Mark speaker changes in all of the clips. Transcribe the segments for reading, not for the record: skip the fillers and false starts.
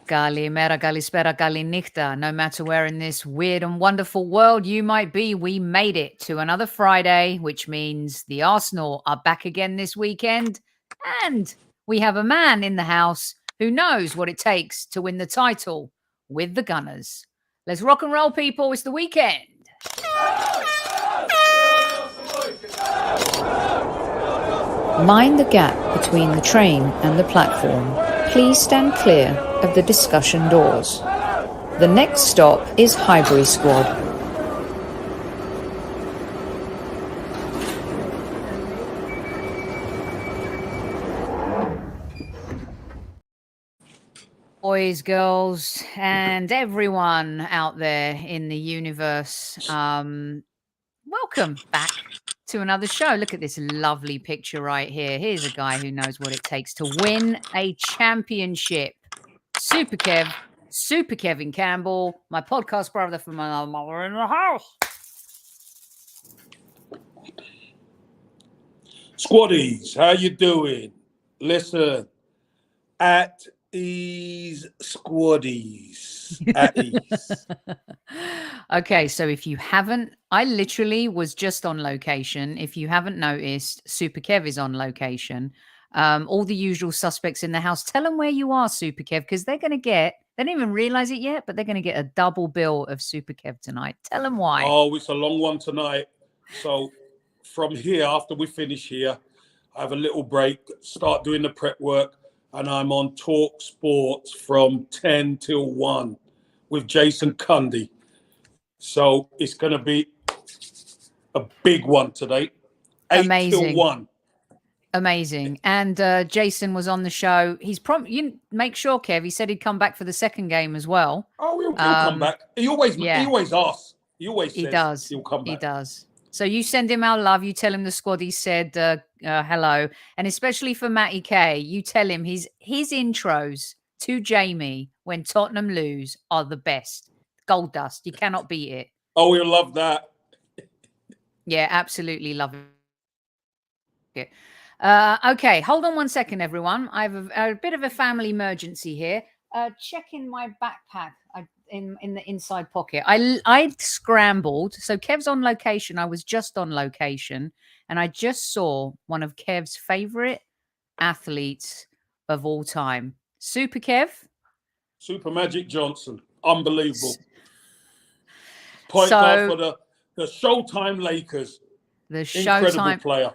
Speaker 1: Kalimera, kalispera, kalinichta. No matter where in this weird and wonderful world you might be, we made it to another Friday, which means the Arsenal are back again this weekend. And we have a man in the house who knows what it takes to win the title with the Gunners. Let's rock and roll, people. It's the weekend. Mind the gap between the train and the platform. Please stand clear of the discussion doors. The next stop is Highbury Squad. Boys, girls, and everyone out there in the universe, welcome back to another show. Look at this lovely picture right here. Here's a guy who knows what it takes to win a championship. Super Kevin Campbell, my podcast brother from another mother in the house.
Speaker 2: Squaddies, how you doing? Listen, at ease, squaddies, at ease.
Speaker 1: Okay, so if you haven't, I literally was just on location. If you haven't noticed, Super Kev is on location. All the usual suspects in the house. Tell them where you are, Super Kev, because they're going to get, they don't even realize it yet, but they're going to get a double bill of Super Kev tonight. Tell them why.
Speaker 2: Oh, it's a long one tonight. So from here, after we finish here, I have a little break, start doing the prep work, and I'm on Talk Sports from 10 till 1 with Jason Cundy. So it's going to be a big one today. 8 till 1.
Speaker 1: Amazing. And Jason was on the show. He's you make sure, Kev, he said he'd come back for the second game as well.
Speaker 2: Oh, he'll come back. He always asks. He always says he'll come back.
Speaker 1: He does. So you send him our love. You tell him the squaddy said hello. And especially for Matty K, you tell him his intros to Jamie when Tottenham lose are the best. Gold dust. You cannot beat it.
Speaker 2: Oh, he'll love that.
Speaker 1: Yeah, absolutely love it. Okay, hold on one second, everyone. I have a bit of a family emergency here. Checking my backpack in the inside pocket. I scrambled. So Kev's on location. I was just on location, and I just saw one of Kev's favorite athletes of all time, Super Kev.
Speaker 2: Super Magic Johnson. Unbelievable. Point guard for the Showtime Lakers.
Speaker 1: The Showtime
Speaker 2: incredible player.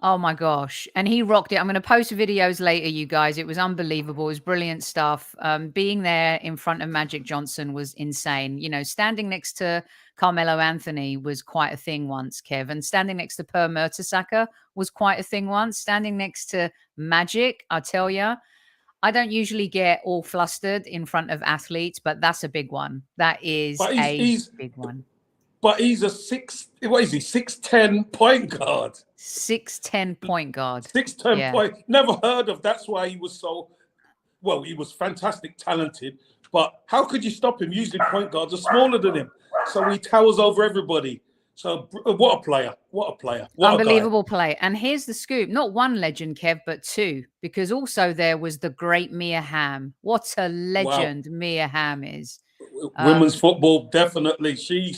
Speaker 1: Oh my gosh. And he rocked it. I'm going to post videos later, you guys. It was unbelievable. It was brilliant stuff. Being there in front of Magic Johnson was insane. You know, standing next to Carmelo Anthony was quite a thing once, Kev. And standing next to Per Mertesacker was quite a thing once. Standing next to Magic, I tell you, I don't usually get all flustered in front of athletes, but that's a big one. That is a big one.
Speaker 2: But he's a 6'10" point guard.
Speaker 1: 6'10" point guard.
Speaker 2: 6'10" point. Never heard of. That's why he was so. Well, he was fantastic, talented. But how could you stop him? Usually, point guards are smaller than him, so he towers over everybody. So what a player! What a player! What
Speaker 1: unbelievable play. And here's the scoop: not one legend, Kev, but two. Because also there was the great Mia Hamm. What a legend Mia Hamm is.
Speaker 2: Women's football, definitely. She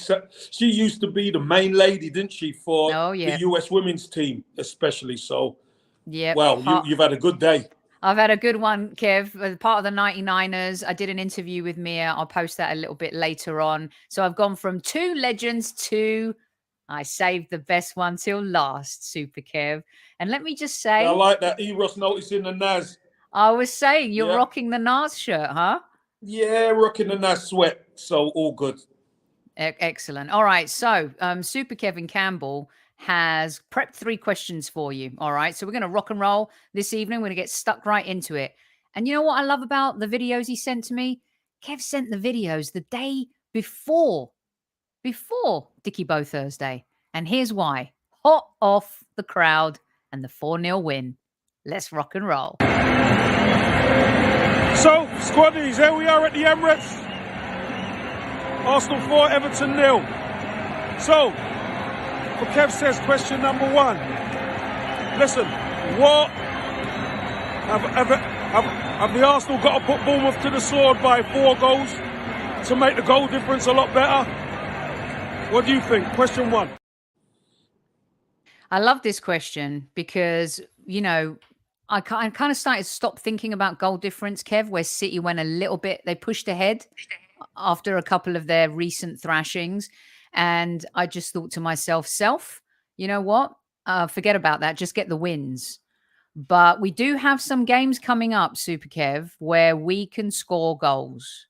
Speaker 2: used to be the main lady, didn't she, for the US women's team, especially. So, well, you've had a good day.
Speaker 1: I've had a good one, Kev. As part of the 99ers, I did an interview with Mia. I'll post that a little bit later on. So I've gone from two legends to I saved the best one till last, Super Kev. And let me just say,
Speaker 2: I like that Eros noticing the Nas.
Speaker 1: I was saying you're rocking the Nas shirt, huh?
Speaker 2: Yeah, rocking the Nas sweat. So all good.
Speaker 1: Excellent. All right. So Super Kevin Campbell has prepped 3 questions for you. All right. So we're going to rock and roll this evening. We're going to get stuck right into it. And you know what I love about the videos he sent to me? Kev sent the videos the day before Dickie Bow Thursday. And here's why. Hot off the crowd and the 4-0 win. Let's rock and roll.
Speaker 3: So, squaddies, here we are at the Emirates. Arsenal 4, Everton 0. So, for Kev says question number 1. Listen, what Have the Arsenal got to put Bournemouth to the sword by 4 goals to make the goal difference a lot better? What do you think? Question 1.
Speaker 1: I love this question because, you know, I kind of started to stop thinking about goal difference, Kev, where City went a little bit, they pushed ahead after a couple of their recent thrashings. And I just thought to myself, you know what? Forget about that. Just get the wins. But we do have some games coming up, Super Kev, where we can score goals.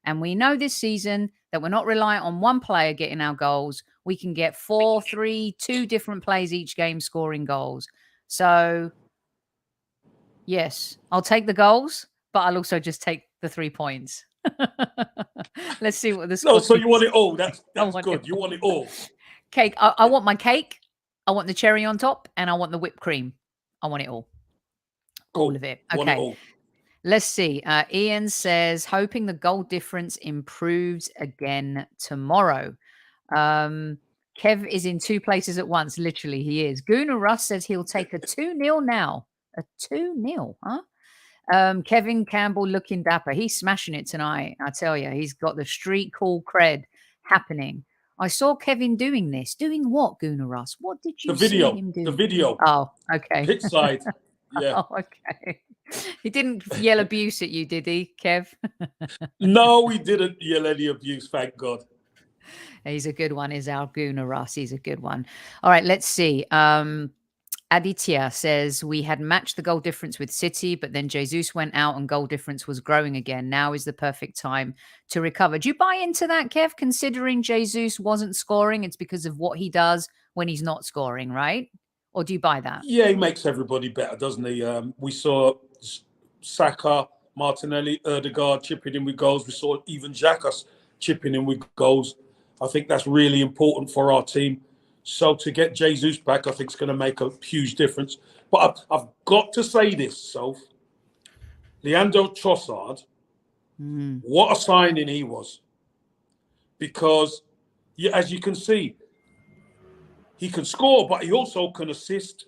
Speaker 1: And we know this season that we're not reliant on one player getting our goals. We can get 4, 3, 2 different plays each game scoring goals. So, yes, I'll take the goals, but I'll also just take the 3 points. Let's see what the score
Speaker 2: No, so
Speaker 1: is.
Speaker 2: you want it all. That's
Speaker 1: want
Speaker 2: good. You want it all.
Speaker 1: Cake. I want my cake. I want the cherry on top, and I want the whipped cream. I want it all. All of it.
Speaker 2: Want it
Speaker 1: Okay.
Speaker 2: all.
Speaker 1: Let's see. Ian says, hoping the goal difference improves again tomorrow. Kev is in 2 places at once. Literally, he is. Guna Russ says he'll take a 2-0 now. A 2-0, huh? Kevin Campbell looking dapper. He's smashing it tonight. I tell you, he's got the street cool cred happening. I saw Kevin doing this. Doing what, Guna Russ? What did you see him do?
Speaker 2: The video.
Speaker 1: Oh, okay.
Speaker 2: Pitch side. Yeah.
Speaker 1: Oh, okay. He didn't yell abuse at you, did he, Kev?
Speaker 2: No, he didn't yell any abuse, thank God.
Speaker 1: He's a good one, is our Guna Russ. He's a good one. All right, let's see. Aditya says, we had matched the goal difference with City, but then Jesus went out and goal difference was growing again. Now is the perfect time to recover. Do you buy into that, Kev? Considering Jesus wasn't scoring, it's because of what he does when he's not scoring, right? Or do you buy that?
Speaker 2: Yeah, he makes everybody better, doesn't he? We saw Saka, Martinelli, Erdegaard chipping in with goals. We saw even Xhaka chipping in with goals. I think that's really important for our team. So to get Jesus back, I think it's going to make a huge difference. But I've got to say this, Soph. Leandro Trossard, what a signing he was. Because, as you can see, he can score, but he also can assist.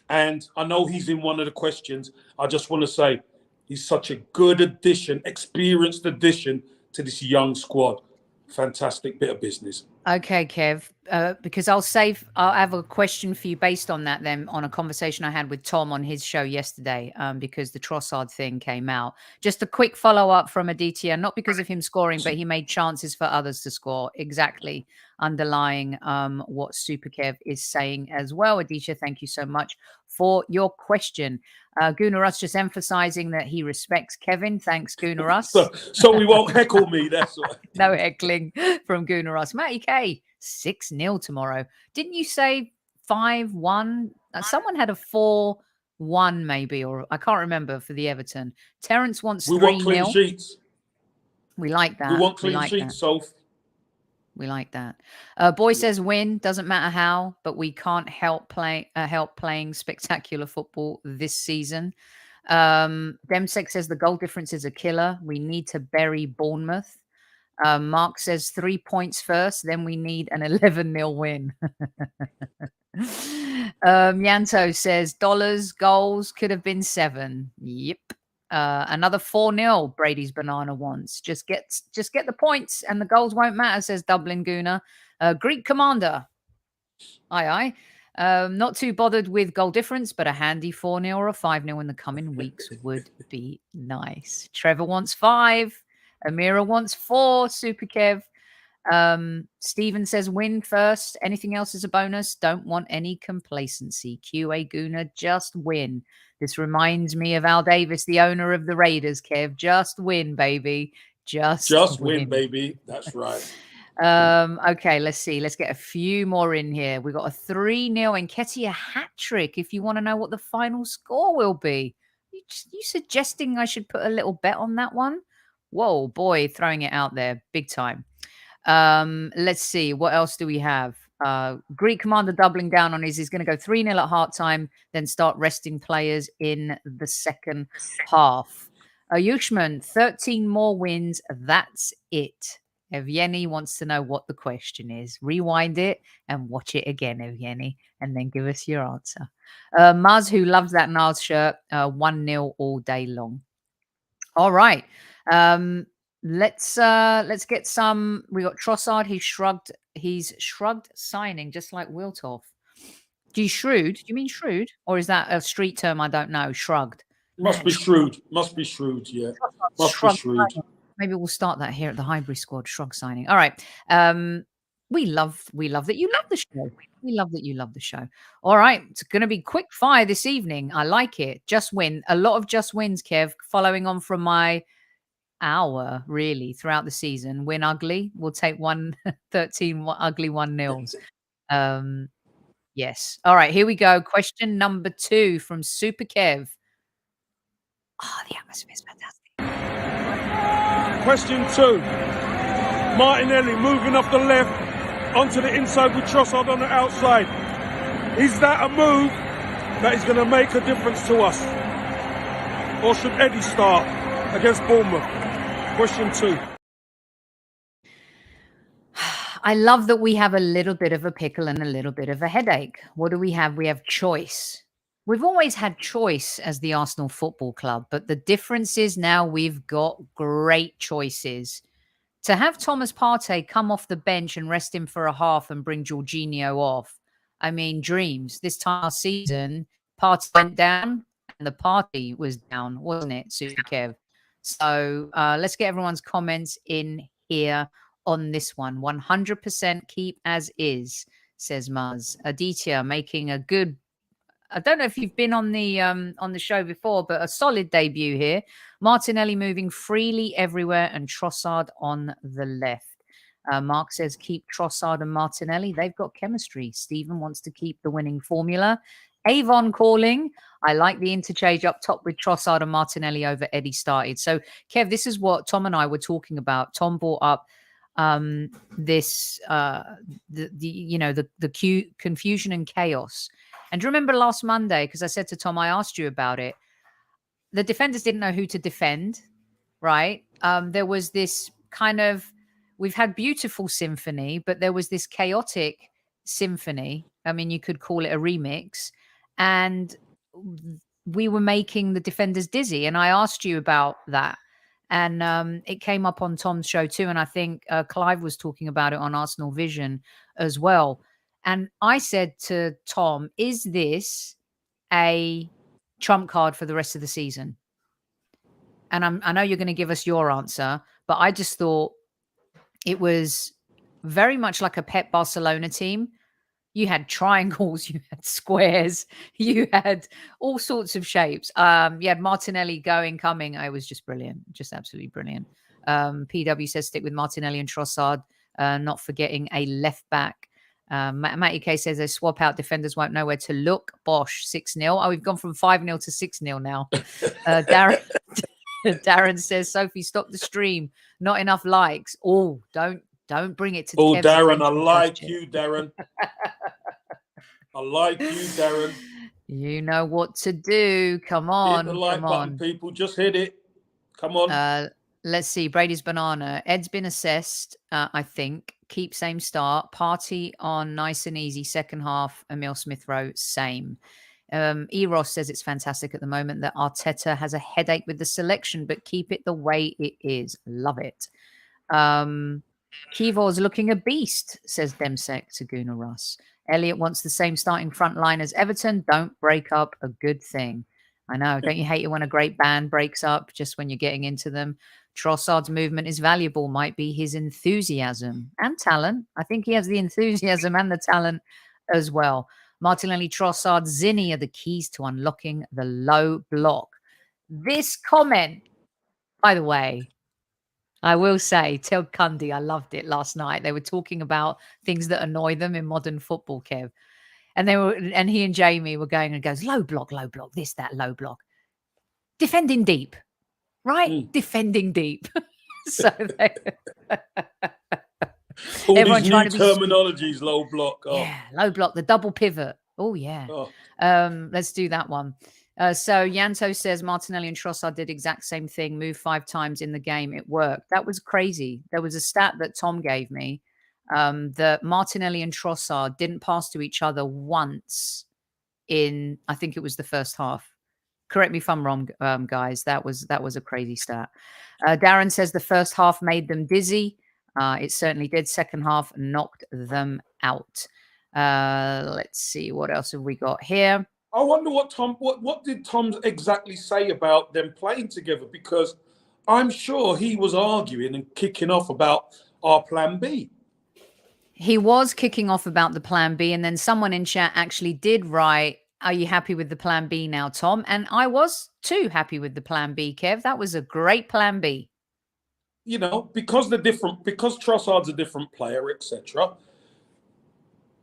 Speaker 2: And I know he's in one of the questions. I just want to say he's such a good addition, experienced addition to this young squad. Fantastic bit of business.
Speaker 1: Okay, Kev, because I'll have a question for you based on that then on a conversation I had with Tom on his show yesterday, because the Trossard thing came out. Just a quick follow-up from Aditya, not because of him scoring, but he made chances for others to score. Exactly underlying what Super Kev is saying as well. Aditya, thank you so much for your question. Guna Russ just emphasizing that he respects Kevin. Thanks, Guna Russ.
Speaker 2: So he won't heckle me, that's right.
Speaker 1: No heckling from Guna Russ. Matty K, 6-0 tomorrow. Didn't you say 5-1? Someone had a 4-1 maybe, or I can't remember for the Everton. Terence wants 3-0.
Speaker 2: We want clean sheets.
Speaker 1: We like that.
Speaker 2: We want clean sheets, Soph.
Speaker 1: We like that. Boy says win, doesn't matter how, but we can't help playing spectacular football this season. Demsek says the goal difference is a killer. We need to bury Bournemouth. Mark says 3 points first, then we need an 11-0 win. Yanto says dollars, goals could have been 7. Yep. Another 4-0 Brady's Banana wants. Just get the points and the goals won't matter, says Dublin Guna. Greek Commander. Aye. Not too bothered with goal difference, but a handy 4-0 or a 5-0 in the coming weeks would be nice. Trevor wants 5. Amira wants 4. Super Kev. Stephen says win first. Anything else is a bonus. Don't want any complacency. QA Guna, just win. This reminds me of Al Davis, the owner of the Raiders, Kev. Just win, baby. Just
Speaker 2: win, baby. That's right.
Speaker 1: Okay, let's see. Let's get a few more in here. We got a 3-0 Nketiah hat trick. If you want to know what the final score will be, you suggesting I should put a little bet on that one? Whoa, boy, throwing it out there big time. Let's see. What else do we have? Greek Commander doubling down on he's going to go 3-0 at halftime, then start resting players in the second half. Yushman, 13 more wins. That's it. Evgeny wants to know what the question is. Rewind it and watch it again, Evgeny, and then give us your answer. Maz, who loves that Niles shirt, 1-0 all day long. All right. Let's get some. We got Trossard. He's shrugged signing, just like Wiltord. Do you shrewd? Do you mean shrewd? Or is that a street term? I don't know. Shrugged.
Speaker 2: Must be shrewd. Must be shrewd, yeah. Must be shrewd.
Speaker 1: Maybe we'll start that here at the Highbury Squad, shrug signing. All right. We love that you love the show. We love that you love the show. All right. It's going to be quick fire this evening. I like it. Just win. A lot of just wins, Kev, following on from my hour, really, throughout the season. Win ugly. We'll take 13 ugly 1-0s. Yes. All right. Here we go. Question number 2 from Super Kev. Oh, the atmosphere is fantastic.
Speaker 3: Question 2. Martinelli moving off the left onto the inside with Trossard on the outside. Is that a move that is going to make a difference to us? Or should Eddie start against Bournemouth? Question 2.
Speaker 1: I love that we have a little bit of a pickle and a little bit of a headache. What do we have? We have choice. We've always had choice as the Arsenal Football Club, but the difference is now we've got great choices. To have Thomas Partey come off the bench and rest him for a half and bring Jorginho off, I mean, dreams. This time last season, Partey went down and the party was down, wasn't it, Super Kev? So let's get everyone's comments in here on this one. 100% keep as is, says Maz. Aditya making a good, I don't know if you've been on the show before, but a solid debut here. Martinelli moving freely everywhere and Trossard on the left. Mark says keep Trossard and Martinelli. They've got chemistry. Stephen wants to keep the winning formula. Avon calling. I like the interchange up top with Trossard and Martinelli over Eddie started. So, Kev, this is what Tom and I were talking about. Tom brought up this the confusion and chaos. And do you remember last Monday, because I said to Tom, I asked you about it, the defenders didn't know who to defend, right? There was this kind of, we've had beautiful symphony, but there was this chaotic symphony. I mean, you could call it a remix. And we were making the defenders dizzy. And I asked you about that. And it came up on Tom's show too. And I think Clive was talking about it on Arsenal Vision as well. And I said to Tom, is this a trump card for the rest of the season? And I know you're going to give us your answer, but I just thought it was very much like a Pep Barcelona team. You had triangles, you had squares, you had all sorts of shapes. You had Martinelli coming. It was just brilliant, just absolutely brilliant. PW says stick with Martinelli and Trossard, not forgetting a left back. Matty K says they swap out, defenders won't know where to look. Bosh, 6-0. Oh, we've gone from 5-0 to 6-0 now. Darren says, Sophie, stop the stream. Not enough likes. Oh, don't bring it to
Speaker 2: Kev's Darren, I like you, Darren. I like you, Darren.
Speaker 1: You know what to do. Come on.
Speaker 2: Hit the like button, people. Just hit it. Come on.
Speaker 1: Let's see. Brady's Banana. Ed's been assessed, I think. Keep same start. Party on nice and easy. Second half. Emil Smith-Rowe, same. Eros says it's fantastic at the moment that Arteta has a headache with the selection, but keep it the way it is. Love it. Kivor's looking a beast, says Demsek to Guna Russ. Elliot wants the same starting front line as Everton. Don't break up a good thing. I know. Don't you hate it when a great band breaks up just when you're getting into them? Trossard's movement is valuable, might be his enthusiasm and talent. I think he has the enthusiasm and the talent as well. Martinelli, Trossard, Zinni are the keys to unlocking the low block. This comment, by the way, I will say, Ted Cundy, I loved it last night. They were talking about things that annoy them in modern football, Kev. And he and Jamie were going and goes, low block, this, that, low block. Defending deep, right? Defending deep. So they...
Speaker 2: All these new terminologies, low block.
Speaker 1: Oh. Yeah, low block, the double pivot. Oh, yeah. Oh. Let's do that one. So Yanto says Martinelli and Trossard did exact same thing, move 5 times in the game. It worked. That was crazy. There was a stat that Tom gave me that Martinelli and Trossard didn't pass to each other once in, I think it was the first half. Correct me if I'm wrong, guys. That was a crazy stat. Darren says the first half made them dizzy. It certainly did. Second half knocked them out. Let's see. What else have we got here?
Speaker 2: I wonder what did Tom exactly say about them playing together? Because I'm sure he was arguing and kicking off about our plan B.
Speaker 1: He was kicking off about the plan B, and then someone in chat actually did write, "Are you happy with the plan B now, Tom?" And I was too happy with the plan B, Kev. That was a great plan B.
Speaker 2: You know, because they're different, because Trossard's a different player, etc.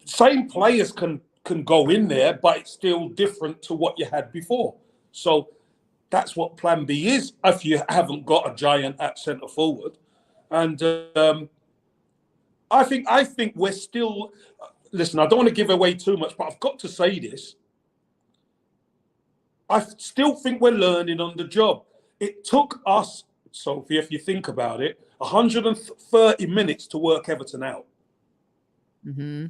Speaker 2: Same players can go in there, but it's still different to what you had before. So that's what plan B is if you haven't got a giant at centre forward. And I think we're still, listen, I don't want to give away too much, but I've got to say this. I still think we're learning on the job. It took us, Sophie, if you think about it, 130 minutes to work Everton out.
Speaker 1: Mm-hmm.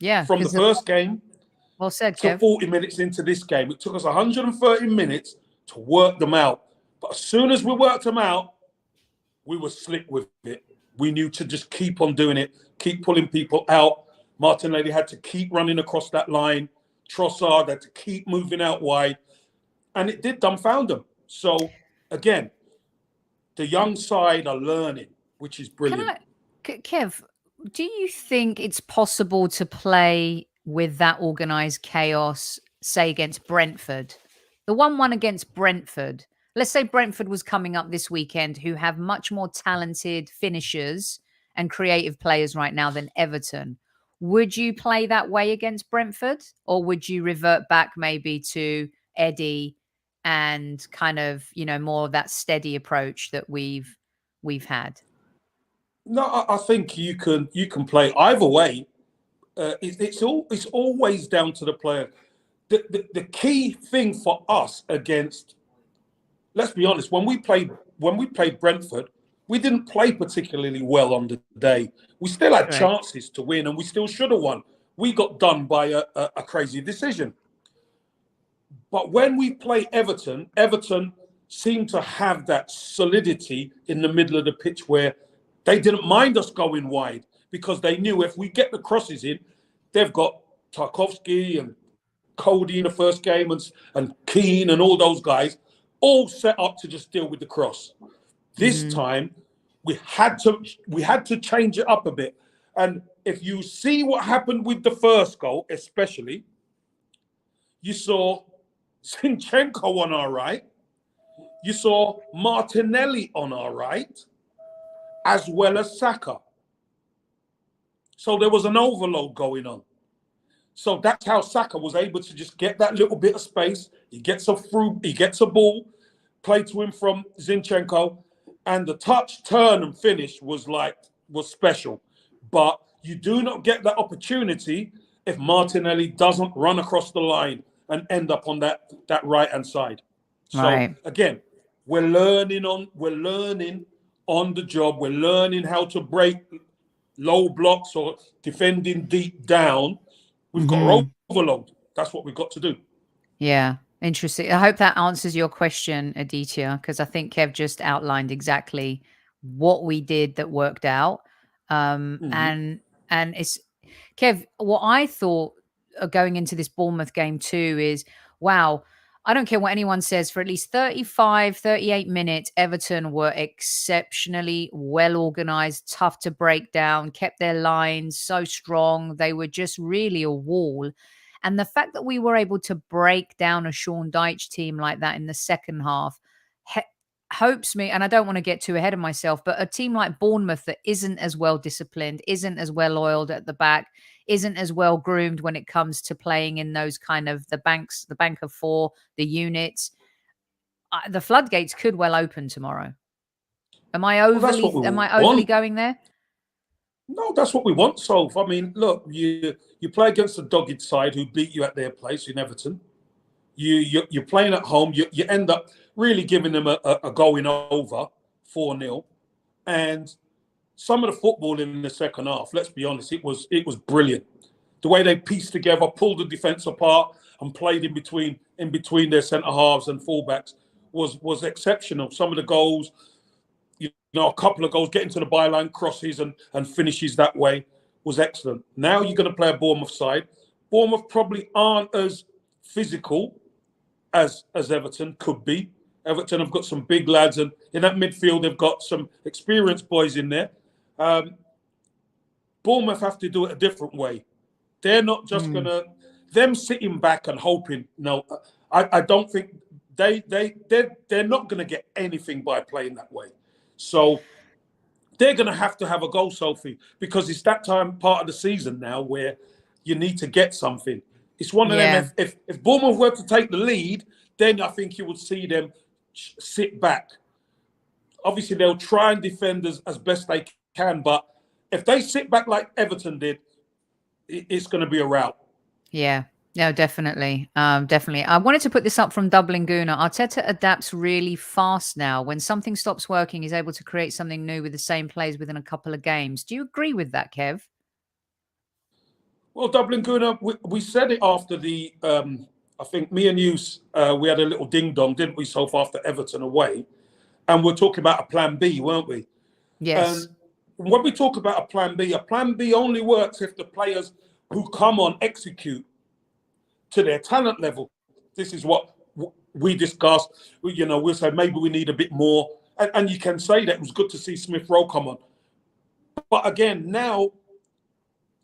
Speaker 1: Yeah.
Speaker 2: From the first game
Speaker 1: well said,
Speaker 2: to
Speaker 1: Kev.
Speaker 2: 40 minutes into this game. It took us 130 minutes to work them out. But as soon as we worked them out, we were slick with it. We knew to just keep on doing it, keep pulling people out. Martinelli had to keep running across that line. Trossard had to keep moving out wide. And it did dumbfound them. So, again, the young side are learning, which is brilliant.
Speaker 1: Kev, do you think it's possible to play with that organised chaos, say, against Brentford? The 1-1 against Brentford. Let's say Brentford was coming up this weekend, who have much more talented finishers and creative players right now than Everton. Would you play that way against Brentford? Or would you revert back maybe to Eddie and kind of, you know, more of that steady approach that we've had?
Speaker 2: No, I think you can play either way. It's always down to the player. The key thing for us against, let's be honest, when we played Brentford, we didn't play particularly well on the day. We still had chances to win, and we still should have won. We got done by a crazy decision. But when we play Everton seemed to have that solidity in the middle of the pitch where they didn't mind us going wide because they knew if we get the crosses in, they've got Tarkowski and Cody in the first game and Keane and all those guys all set up to just deal with the cross. This time we had to change it up a bit. And if you see what happened with the first goal, especially, you saw Zinchenko on our right. You saw Martinelli on our right, as well as Saka. So there was an overload going on. So that's how Saka was able to just get that little bit of space. He gets a ball, play to him from Zinchenko, and the touch, turn, and finish was special. But you do not get that opportunity if Martinelli doesn't run across the line and end up on that right-hand side. So again, we're learning on the job. We're learning how to break low blocks or defending deep down. We've got to overload. That's what we've got to do. Yeah.
Speaker 1: Interesting. I hope that answers your question, Aditya, because I think Kev just outlined exactly what we did that worked out. And it's, Kev, what I thought going into this Bournemouth game too is, wow, I don't care what anyone says, for at least 35, 38 minutes, Everton were exceptionally well organised, tough to break down, kept their lines so strong. They were just really a wall. And the fact that we were able to break down a Sean Dyche team like that in the second half hopes me, and I don't want to get too ahead of myself, but a team like Bournemouth that isn't as well disciplined, isn't as well oiled at the back, isn't as well groomed when it comes to playing in those kind of the bank of four, the units, the floodgates could well open tomorrow. Am I overly going there?
Speaker 2: No, that's what we want, Soph. I mean, look, you play against a dogged side who beat you at their place in Everton. You're playing at home. You end up really giving them a going over 4-0, and some of the football in the second half. Let's be honest, it was brilliant. The way they pieced together, pulled the defence apart, and played in between their centre halves and fullbacks was exceptional. Some of the goals, a couple of goals, getting to the byline, crosses and finishes that way was excellent. Now you're going to play a Bournemouth side. Bournemouth probably aren't as physical as Everton could be. Everton have got some big lads, and in that midfield they've got some experienced boys in there. Bournemouth have to do it a different way. They're not just gonna them sitting back and hoping. No, I don't think they're not gonna get anything by playing that way. So they're gonna have to have a goal, Sophie, because it's that part of the season now where you need to get something. It's one of them. If Bournemouth were to take the lead, then I think you would see them sit back. Obviously, they'll try and defend as best they can, but if they sit back like Everton did, it's going to be a rout.
Speaker 1: Yeah, no, definitely. Definitely. I wanted to put this up from Dublin Guna. Arteta adapts really fast now. When something stops working, he's able to create something new with the same plays within a couple of games. Do you agree with that, Kev?
Speaker 2: Well, Dublin Guna, we said it after the, I think me and you, we had a little ding-dong, didn't we, so far after Everton away? And we're talking about a plan B, weren't we?
Speaker 1: Yes.
Speaker 2: And when we talk about a plan B only works if the players who come on execute to their talent level. This is what we discussed. We'll say maybe we need a bit more. And you can say that it was good to see Smith Rowe come on. But again, now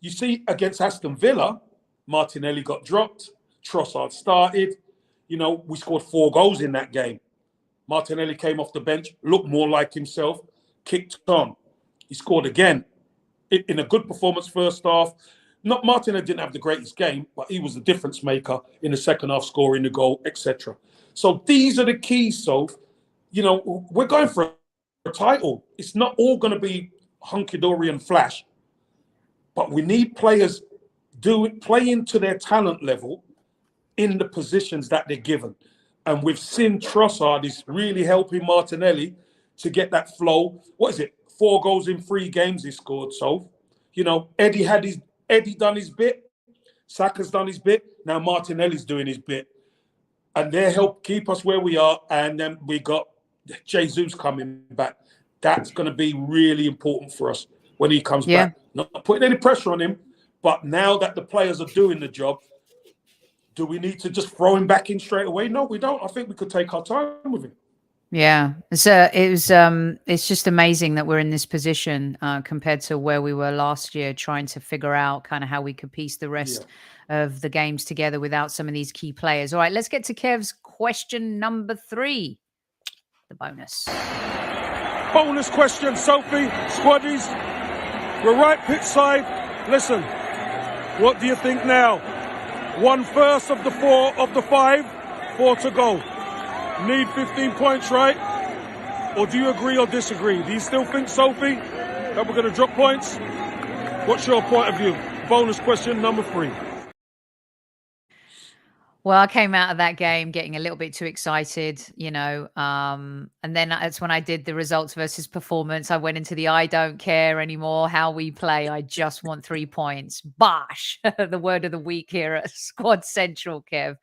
Speaker 2: you see against Aston Villa, Martinelli got dropped. Trossard started. We scored 4 goals in that game. Martinelli came off the bench, looked more like himself, kicked on. He scored again in a good performance first half. Martinelli didn't have the greatest game, but he was the difference maker in the second half, scoring the goal, etc. So these are the keys, Soph. We're going for a title. It's not all going to be hunky-dory and flash, but we need players playing to their talent level in the positions that they're given. And we've seen Trossard is really helping Martinelli to get that flow. What is it? 4 goals in 3 games he scored. So, Eddie done his bit. Saka's done his bit. Now Martinelli's doing his bit. And they help keep us where we are. And then we got Jesus coming back. That's going to be really important for us when he comes back. Not putting any pressure on him, but now that the players are doing the job, do we need to just throw him back in straight away? No, we don't. I think we could take our time with him.
Speaker 1: Yeah, so it's just amazing that we're in this position compared to where we were last year, trying to figure out kind of how we could piece the rest of the games together without some of these key players. All right, let's get to Kev's question number 3, the bonus.
Speaker 3: Bonus question, Sophie, squaddies. We're right pitch side. Listen, what do you think now? 1/1 of the 4 of the 5, 4 to go. Need 15 points, right? Or do you agree or disagree? Do you still think, Sophie, that we're going to drop points? What's your point of view? Bonus question number 3.
Speaker 1: Well, I came out of that game getting a little bit too excited, and then that's when I did the results versus performance. I went into the I don't care anymore how we play. I just want 3 points. Bosh, the word of the week here at Squad Central, Kev.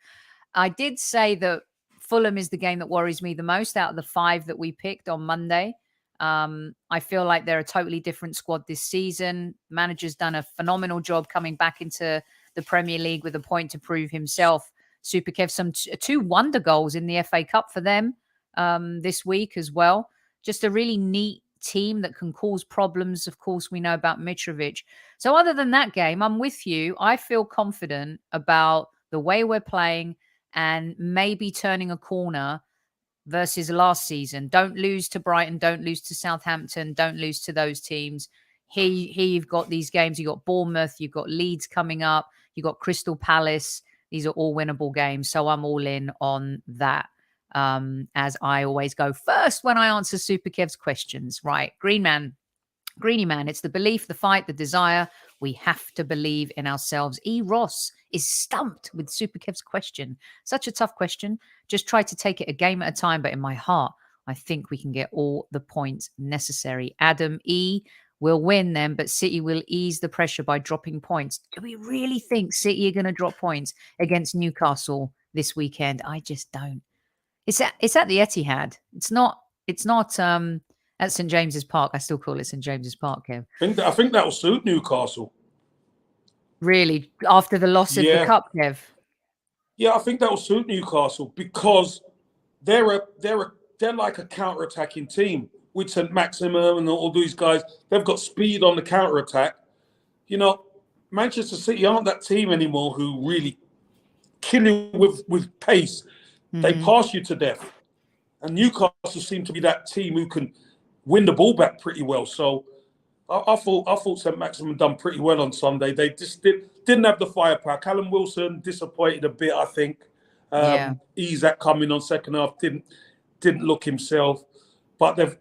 Speaker 1: I did say that Fulham is the game that worries me the most out of the 5 that we picked on Monday. I feel like they're a totally different squad this season. Manager's done a phenomenal job coming back into the Premier League with a point to prove himself. Super Kev, some 2 wonder goals in the FA Cup for them this week as well. Just a really neat team that can cause problems. Of course, we know about Mitrovic. So other than that game, I'm with you. I feel confident about the way we're playing and maybe turning a corner versus last season. Don't lose to Brighton. Don't lose to Southampton. Don't lose to those teams. Here you've got these games. You've got Bournemouth. You've got Leeds coming up. You've got Crystal Palace. These are all winnable games. So I'm all in on that, as I always go first when I answer Super Kev's questions. Right. Greeny Man, it's the belief, the fight, the desire. We have to believe in ourselves. E. Ross is stumped with Super Kev's question. Such a tough question. Just try to take it a game at a time. But in my heart, I think we can get all the points necessary. Adam E. will win them, but City will ease the pressure by dropping points. Do we really think City are going to drop points against Newcastle this weekend? I just don't. It's at the Etihad. It's not at St James's Park. I still call it St James's Park, Kev.
Speaker 2: I think that will suit Newcastle.
Speaker 1: Really, after the loss of the cup, Kev.
Speaker 2: Yeah, I think that will suit Newcastle because they're like a counter-attacking team with St Maximum and all these guys. They've got speed on the counter-attack. You know, Manchester City aren't that team anymore who really kill you with pace. Mm-hmm. They pass you to death. And Newcastle seem to be that team who can win the ball back pretty well. So I thought St Maximum done pretty well on Sunday. They just didn't have the firepower. Callum Wilson disappointed a bit, I think. Isak coming on second half didn't look himself. But they're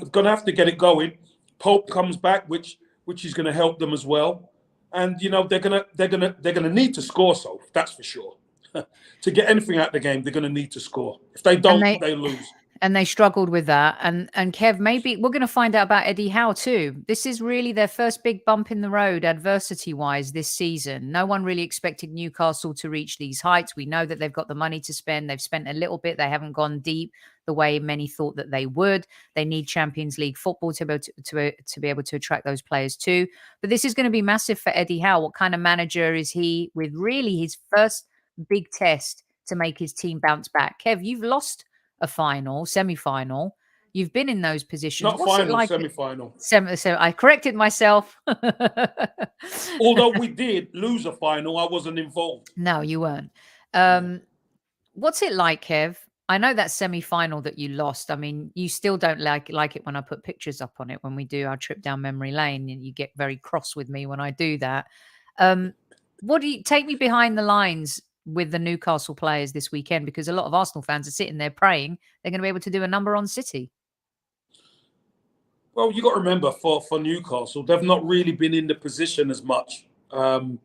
Speaker 2: gonna have to get it going. Pope comes back, which is gonna help them as well. And they're gonna need to score, so that's for sure. To get anything out of the game, they're gonna need to score. If they don't, they lose.
Speaker 1: And they struggled with that. And Kev, maybe we're going to find out about Eddie Howe too. This is really their first big bump in the road adversity-wise this season. No one really expected Newcastle to reach these heights. We know that they've got the money to spend. They've spent a little bit. They haven't gone deep the way many thought that they would. They need Champions League football to be able to attract those players too. But this is going to be massive for Eddie Howe. What kind of manager is he with really his first big test to make his team bounce back? Kev, you've lost a final, semi-final. You've been in those positions.
Speaker 2: Not
Speaker 1: What's
Speaker 2: final,
Speaker 1: like
Speaker 2: semi-final.
Speaker 1: So I corrected myself.
Speaker 2: Although we did lose a final, I wasn't involved.
Speaker 1: No, you weren't. What's it like, Kev? I know that semi-final that you lost. I mean, you still don't like it when I put pictures up on it when we do our trip down memory lane, and you get very cross with me when I do that. What do you take me behind the lines with the Newcastle players this weekend, because a lot of Arsenal fans are sitting there praying they're going to be able to do a number on City?
Speaker 2: Well, you got to remember for Newcastle, they've not really been in the position as much and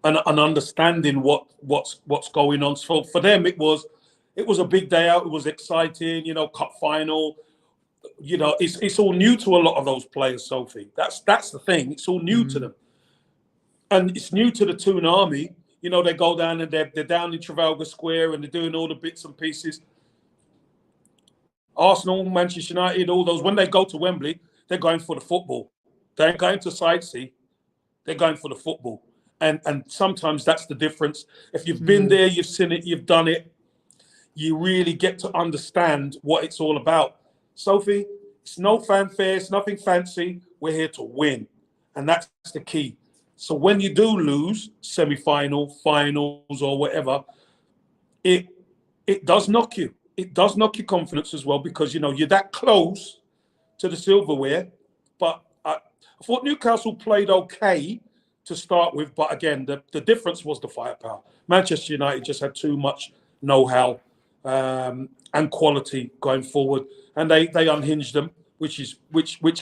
Speaker 2: understanding what's going on. So for them, it was a big day out. It was exciting, cup final. It's all new to a lot of those players, Sophie. That's the thing. It's all new to them, and it's new to the Toon Army. They go down and they're down in Trafalgar Square and they're doing all the bits and pieces. Arsenal, Manchester United, all those, when they go to Wembley, they're going for the football. They ain't going to sightsee. They're going for the football. And sometimes that's the difference. If you've been there, you've seen it, you've done it, you really get to understand what it's all about. Sophie, it's no fanfare, it's nothing fancy. We're here to win. And that's the key. So when you do lose semi-final, finals or whatever, it does knock you. It does knock your confidence as well because, you're that close to the silverware. But I thought Newcastle played okay to start with. But again, the difference was the firepower. Manchester United just had too much know-how and quality going forward. And they unhinged them, which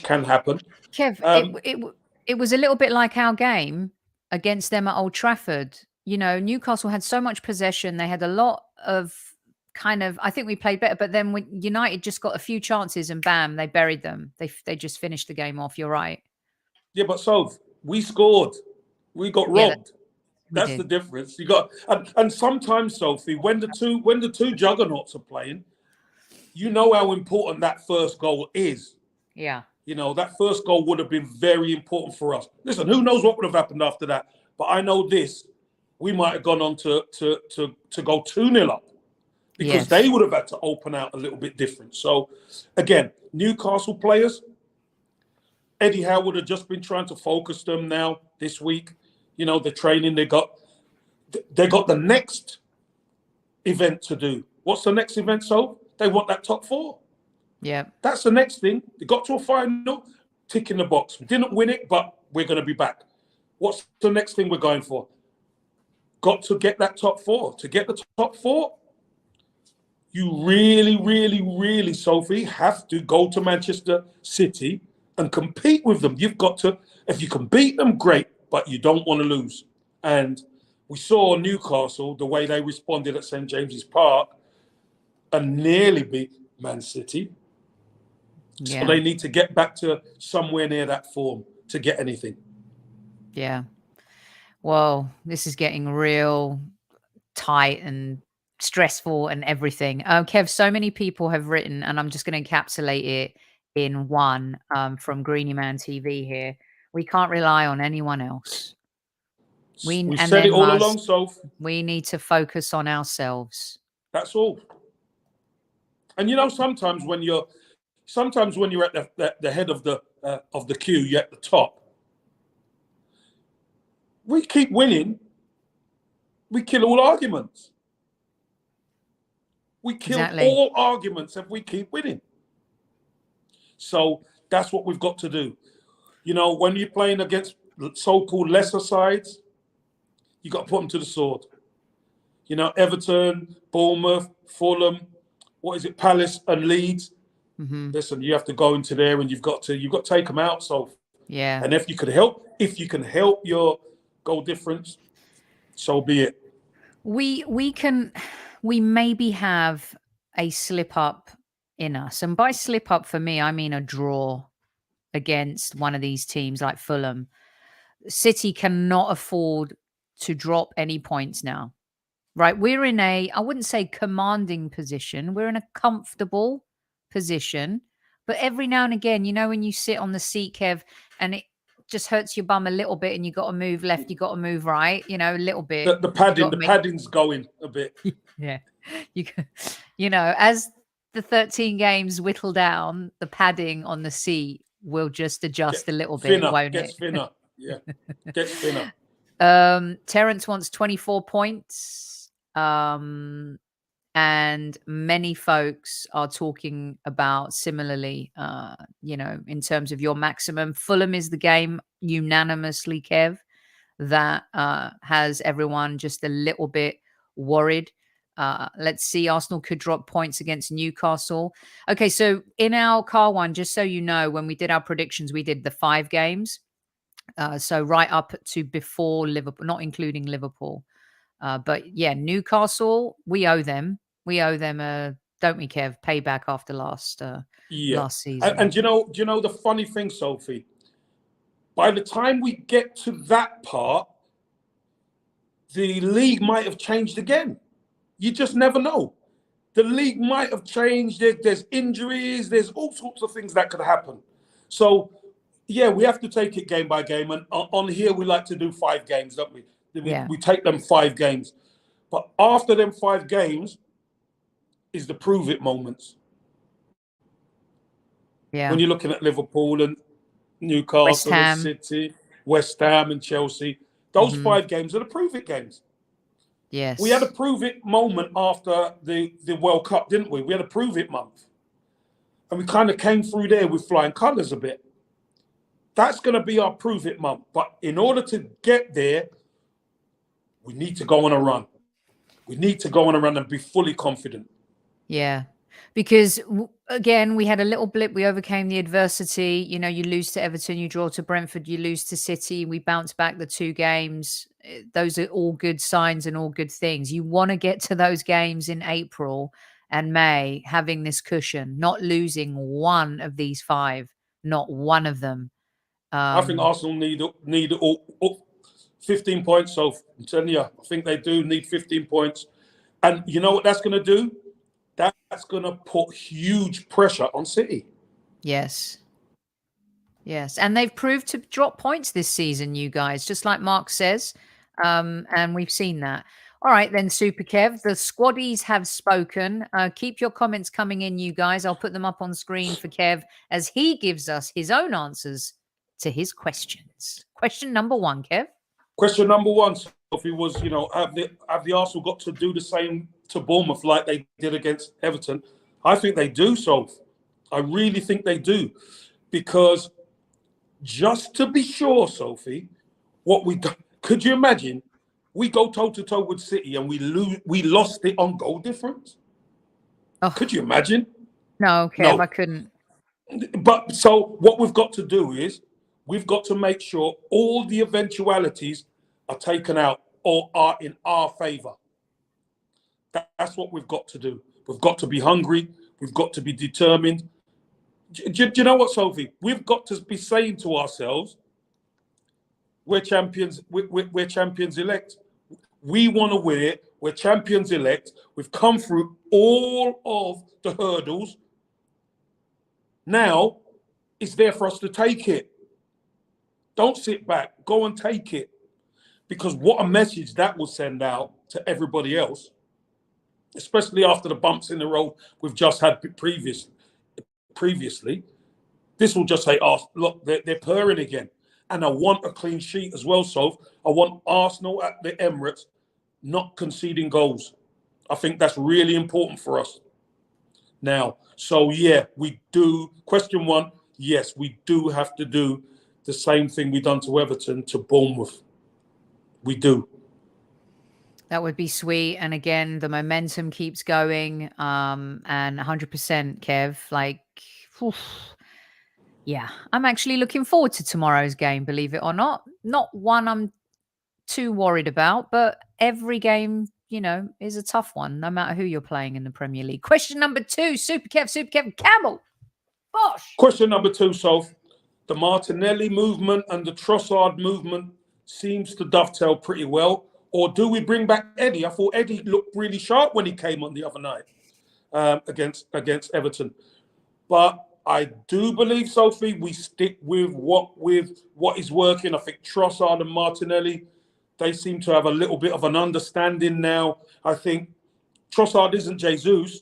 Speaker 2: can happen.
Speaker 1: Kev, it was a little bit like our game against them at Old Trafford. Newcastle had so much possession. They had a lot of I think we played better, but then when United just got a few chances and bam, they buried them. They just finished the game off. You're right.
Speaker 2: Yeah, but we scored. We got robbed. That's the difference. You got and sometimes, Sophie, when the two juggernauts are playing, you know how important that first goal is.
Speaker 1: Yeah.
Speaker 2: That first goal would have been very important for us. Listen, who knows what would have happened after that? But I know this: we might have gone on to go 2-0 up because they would have had to open out a little bit different. So, again, Newcastle players, Eddie Howe would have just been trying to focus them now this week. The training they got the next event to do. What's the next event? So they want that top 4.
Speaker 1: Yeah,
Speaker 2: that's the next thing. They got to a final, tick in the box. We didn't win it, but we're going to be back. What's the next thing we're going for? Got to get that top 4. To get the top 4, you really, really, really, Sophie, have to go to Manchester City and compete with them. You've got to, if you can beat them, great, but you don't want to lose. And we saw Newcastle, the way they responded at St. James's Park, and nearly beat Man City.
Speaker 1: Yeah.
Speaker 2: So they need to get back to somewhere near that form to get anything.
Speaker 1: Yeah. Well, this is getting real tight and stressful and everything. Kev, so many people have written, and I'm just going to encapsulate it in one from Greeny Man TV here. We can't rely on anyone else.
Speaker 2: We've said it all along, Soph.
Speaker 1: We need to focus on ourselves.
Speaker 2: That's all. And you know, sometimes when you're at the head of the queue, you're at the top. We keep winning. We kill all arguments. We kill all arguments if we keep winning. So that's what we've got to do. You know, when you're playing against so-called lesser sides, you got to put them to the sword. You know, Everton, Bournemouth, Fulham, Palace and Leeds.
Speaker 1: Mm-hmm.
Speaker 2: Listen, you have to go into there and you've got to take them out. So
Speaker 1: yeah.
Speaker 2: And if you can help your goal difference, so be it.
Speaker 1: We maybe have a slip up in us. And by slip up for me, I mean a draw against one of these teams like Fulham. City cannot afford to drop any points now. Right? We're in I wouldn't say commanding position. We're in a comfortable position. But every now and again, you know, when you sit on the seat, Kev, and it just hurts your bum a little bit and you got to move left, you got to move right, you know, a little bit.
Speaker 2: The padding's going a bit.
Speaker 1: Yeah. You know, as the 13 games whittle down, the padding on the seat will just adjust a little bit, won't it?
Speaker 2: Gets thinner. Yeah. Gets thinner.
Speaker 1: Terence wants 24 points. And many folks are talking about similarly, you know, in terms of your maximum. Fulham is the game unanimously, Kev, that has everyone just a little bit worried. Let's see, Arsenal could drop points against Newcastle. Okay, so in our car one, just so you know, when we did our predictions, we did the 5 games. So right up to before Liverpool, not including Liverpool. But yeah, Newcastle, we owe them. We owe them don't we, Kev? Payback after last season.
Speaker 2: And do you know the funny thing, Sophie? By the time we get to that part, the league might have changed again. You just never know. The league might have changed. There's injuries. There's all sorts of things that could happen. So yeah, we have to take it game by game. And on here, we like to do 5 games, don't we? We take them 5 games. But after them 5 games is the prove it moments.
Speaker 1: Yeah.
Speaker 2: When you're looking at Liverpool and Newcastle and City, West Ham and Chelsea, those 5 games are the prove it games.
Speaker 1: Yes.
Speaker 2: We had a prove it moment after the World Cup, didn't we? We had a prove it month. And we kind of came through there with flying colours a bit. That's going to be our prove it month. But in order to get there, we need to go on a run. We need to go on a run and be fully confident.
Speaker 1: Yeah. Because, again, we had a little blip. We overcame the adversity. You know, you lose to Everton, you draw to Brentford, you lose to City. We bounce back the 2 games. Those are all good signs and all good things. You want to get to those games in April and May, having this cushion, not losing one of these 5, not one of them.
Speaker 2: I think Arsenal need all 15 points. So I'm telling you, I think they do need 15 points. And you know what that's going to do? That's going to put huge pressure on City.
Speaker 1: Yes. Yes. And they've proved to drop points this season, you guys, just like Mark says. And we've seen that. All right, then, Super Kev. The squaddies have spoken. Keep your comments coming in, you guys. I'll put them up on screen for Kev as he gives us his own answers to his questions. Question number 1, Kev.
Speaker 2: Question number 1, Sophie, was, you know, have the Arsenal got to do the same to Bournemouth like they did against Everton? I think they do, Soph. I really think they do. Because just to be sure, Sophie, could you imagine we go toe-to-toe with City and we lost it on goal difference?
Speaker 1: Oh.
Speaker 2: Could you imagine?
Speaker 1: No, Kev, no. I couldn't.
Speaker 2: But so what we've got to do is we've got to make sure all the eventualities are taken out or are in our favour. That's what we've got to do. We've got to be hungry. We've got to be determined. Do you know what, Sophie? We've got to be saying to ourselves, we're champions. We're champions elect. We want to win it. We're champions elect. We've come through all of the hurdles. Now it's there for us to take it. Don't sit back. Go and take it. Because what a message that will send out to everybody else, especially after the bumps in the road we've just had previously. This will just say, oh, look, they're purring again. And I want a clean sheet as well, Soph. I want Arsenal at the Emirates not conceding goals. I think that's really important for us. Now, so yeah, we do. Question one, yes, we do have to do the same thing we done to Everton to Bournemouth. We do.
Speaker 1: That would be sweet. And again, the momentum keeps going. And 100%, Kev, like, oof. Yeah, I'm actually looking forward to tomorrow's game, believe it or not. Not one I'm too worried about, but every game, you know, is a tough one, no matter who you're playing in the Premier League. Question number 2, Super Kevin Campbell. Bosh.
Speaker 2: Question number 2, Soph. The Martinelli movement and the Trossard movement seems to dovetail pretty well. Or do we bring back Eddie? I thought Eddie looked really sharp when he came on the other night against Everton. But I do believe, Sophie, we stick with what is working. I think Trossard and Martinelli, they seem to have a little bit of an understanding now. I think Trossard isn't Jesus,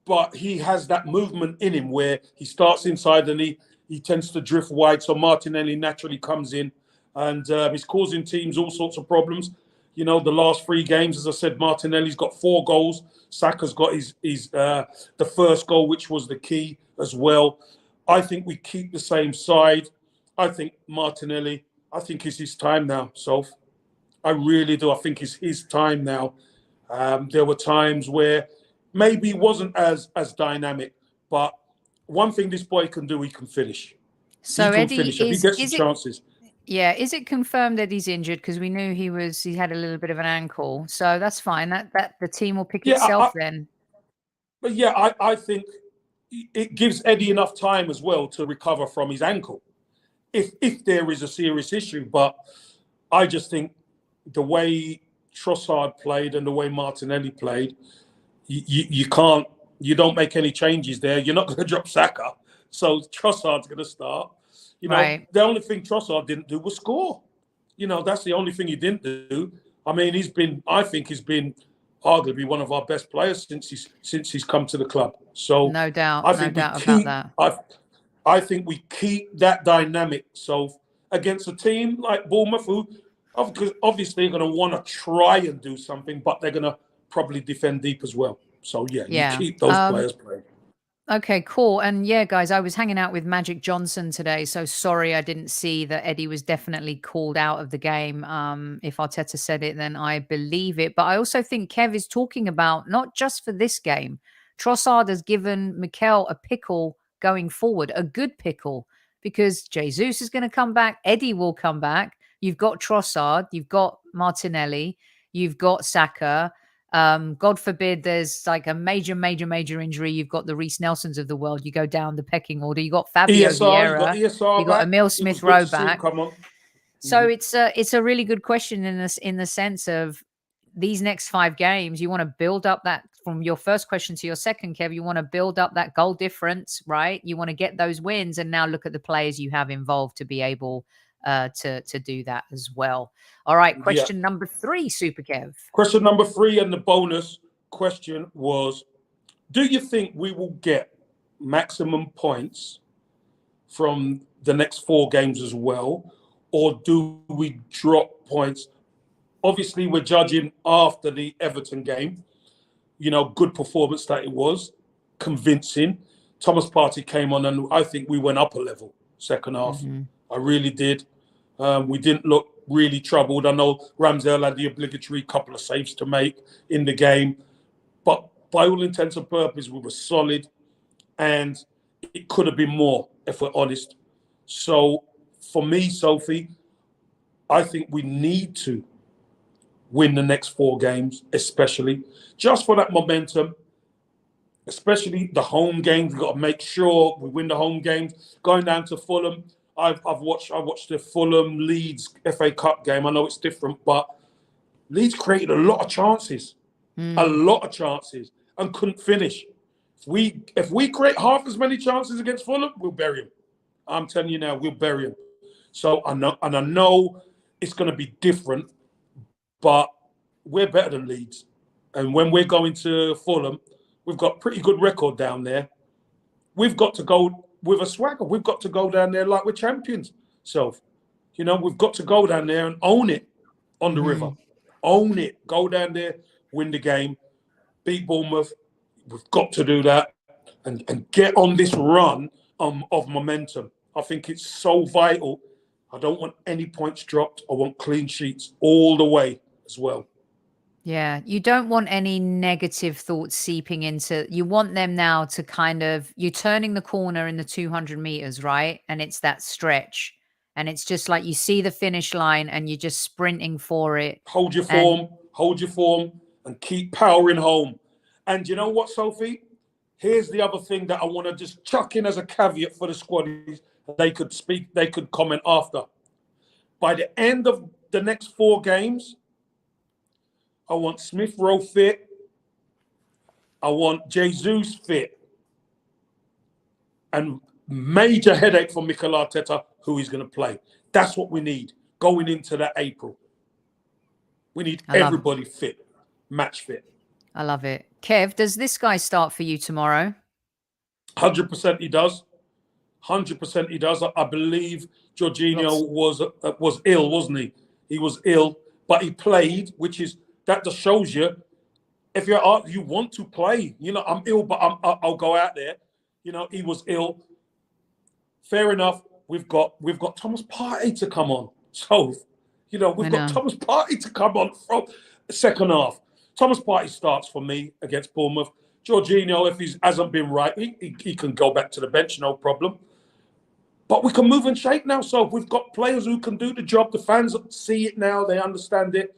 Speaker 2: but he has that movement in him where he starts inside and he tends to drift wide. So Martinelli naturally comes in and he's causing teams all sorts of problems. You know, the last 3 games, as I said, Martinelli's got 4 goals. Saka's got his the first goal, which was the key as well. I think we keep the same side. I think Martinelli, I think it's his time now, Soph. I really do. I think it's his time now. There were times where maybe he wasn't as dynamic, but one thing this boy can do, he can finish.
Speaker 1: So
Speaker 2: he can
Speaker 1: Eddie,
Speaker 2: finish if he gets the chances.
Speaker 1: Yeah, is it confirmed that he's injured? Because we knew he had a little bit of an ankle, so that's fine. That the team will pick itself then.
Speaker 2: But yeah, I think it gives Eddie enough time as well to recover from his ankle, if there is a serious issue. But I just think the way Trossard played and the way Martinelli played, you don't make any changes there. You're not going to drop Saka, so Trossard's going to start. You know, right. The only thing Trossard didn't do was score. You know, that's the only thing he didn't do. I mean, I think he's been arguably one of our best players since he's come to the club. So
Speaker 1: no doubt, about that.
Speaker 2: I think we keep that dynamic. So against a team like Bournemouth, who obviously are going to want to try and do something, but they're going to probably defend deep as well. So yeah. You keep those players playing.
Speaker 1: Okay, cool. And yeah, guys, I was hanging out with Magic Johnson today. So sorry I didn't see that Eddie was definitely called out of the game. If Arteta said it, then I believe it. But I also think Kev is talking about not just for this game. Trossard has given Mikel a pickle going forward, a good pickle, because Jesus is going to come back. Eddie will come back. You've got Trossard. You've got Martinelli. You've got Saka. God forbid there's like a major injury. You've got the Reece Nelsons of the world. You go down the pecking order. You got Fabio Vieira. You got Emile Smith-Rowe back. So it's a really good question in the sense of these next 5 games. You want to build up that from your first question to your second, Kev. You want to build up that goal difference, right? You want to get those wins, and now look at the players you have involved to be able to do that as well. All right, question number 3, Super Kev.
Speaker 2: Question number 3, and the bonus question was, do you think we will get maximum points from the next 4 games as well, or do we drop points? Obviously, we're judging after the Everton game. You know, good performance that it was, convincing. Thomas Partey came on, and I think we went up a level second half. Mm-hmm. I really did. We didn't look really troubled. I know Ramsdale had the obligatory couple of saves to make in the game, but by all intents and purposes, we were solid. And it could have been more, if we're honest. So for me, Sophie, I think we need to win the next 4 games, especially just for that momentum, especially the home games. We've got to make sure we win the home games. Going down to Fulham, I watched the Fulham Leeds FA Cup game. I know it's different, but Leeds created a lot of chances, and couldn't finish. If we create half as many chances against Fulham, we'll bury him. I'm telling you now, we'll bury him. So I know it's going to be different, but we're better than Leeds. And when we're going to Fulham, we've got a pretty good record down there. We've got to go with a swagger. We've got to go down there like we're champions. So, we've got to go down there and own it on the river. Own it. Go down there, win the game, beat Bournemouth. We've got to do that and get on this run of momentum. I think it's so vital. I don't want any points dropped. I want clean sheets all the way as well.
Speaker 1: Yeah, you don't want any negative thoughts seeping into. You want them now to you're turning the corner in the 200 meters, right? And it's that stretch. And it's just like you see the finish line and you're just sprinting for it.
Speaker 2: Hold your form, and keep powering home. And you know what, Sophie? Here's the other thing that I want to just chuck in as a caveat for the squad. They could comment after. By the end of the next 4 games, I want Smith Rowe fit. I want Jesus fit. And major headache for Mikel Arteta, who he's going to play. That's what we need going into that April. We need everybody fit, match fit.
Speaker 1: I love it. Kev, does this guy start for you tomorrow?
Speaker 2: 100% he does. 100% he does. I believe Jorginho was ill, wasn't he? He was ill, but he played, that just shows you if you want to play. I'm ill, but I'll go out there. He was ill. Fair enough. We've got Thomas Partey to come on. So, we've got Thomas Partey to come on from the second half. Thomas Partey starts for me against Bournemouth. Jorginho, if he hasn't been right, he can go back to the bench, no problem. But we can move and shake now. So we've got players who can do the job. The fans see it now. They understand it.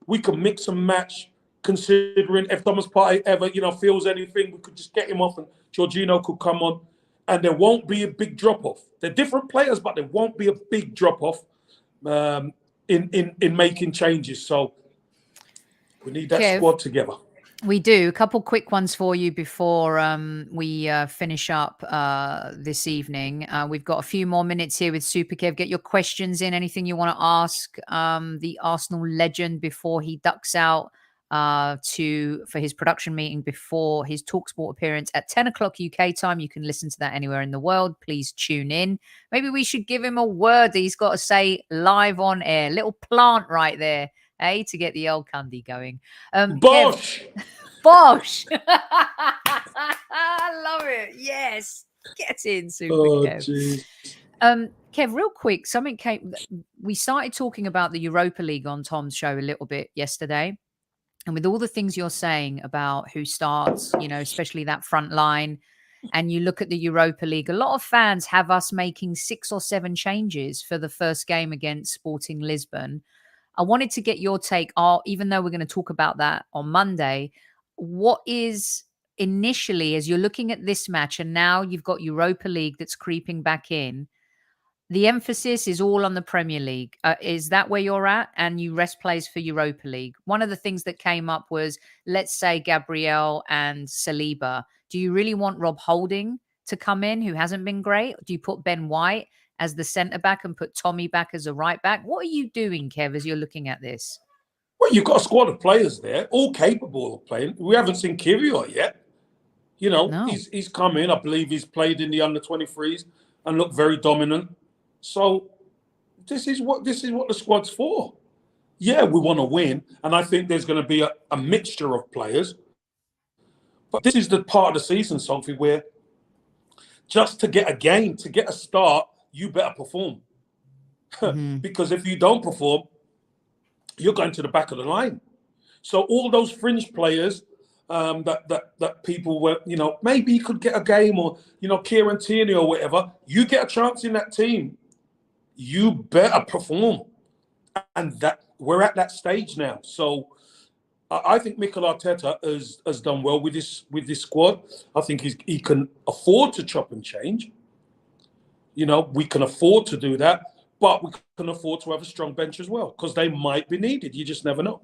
Speaker 2: We can mix and match, considering if Thomas Partey ever, feels anything, we could just get him off and Jorginho could come on. And there won't be a big drop-off. They're different players, but there won't be a big drop-off in making changes. So we need that squad together.
Speaker 1: We do. A couple quick ones for you before we finish up this evening. We've got a few more minutes here with Super Kev. Get your questions in, anything you want to ask the Arsenal legend before he ducks out for his production meeting before his TalkSport appearance at 10 o'clock UK time. You can listen to that anywhere in the world. Please tune in. Maybe we should give him a word that he's got to say live on air. Little plant right there. To get the old candy going.
Speaker 2: Bosh!
Speaker 1: Bosh! I love it. Yes. Get in, Super Kev.
Speaker 2: Geez.
Speaker 1: Kev, real quick, we started talking about the Europa League on Tom's show a little bit yesterday. And with all the things you're saying about who starts, especially that front line, and you look at the Europa League, a lot of fans have us making 6 or 7 changes for the first game against Sporting Lisbon. I wanted to get your take, even though we're going to talk about that on Monday, what is initially, as you're looking at this match, and now you've got Europa League that's creeping back in, the emphasis is all on the Premier League. Is that where you're at? And you rest players for Europa League. One of the things that came up was, let's say, Gabriel and Saliba. Do you really want Rob Holding to come in, who hasn't been great? Do you put Ben White as the centre-back and put Tommy back as a right-back? What are you doing, Kev, as you're looking at this?
Speaker 2: Well, you've got a squad of players there, all capable of playing. We haven't seen Kvyat yet. He's come in. I believe he's played in the under-23s and looked very dominant. So this is what the squad's for. Yeah, we want to win, and I think there's going to be a mixture of players. But this is the part of the season, Sophie, where just to get a game, to get a start, you better perform. Because if you don't perform, you're going to the back of the line. So all those fringe players, that people were, maybe he could get a game, or Kieran Tierney or whatever. You get a chance in that team, you better perform, and that we're at that stage now. So I think Mikel Arteta has done well with this squad. I think he can afford to chop and change. We can afford to do that, but we can afford to have a strong bench as well, because they might be needed. You just never know.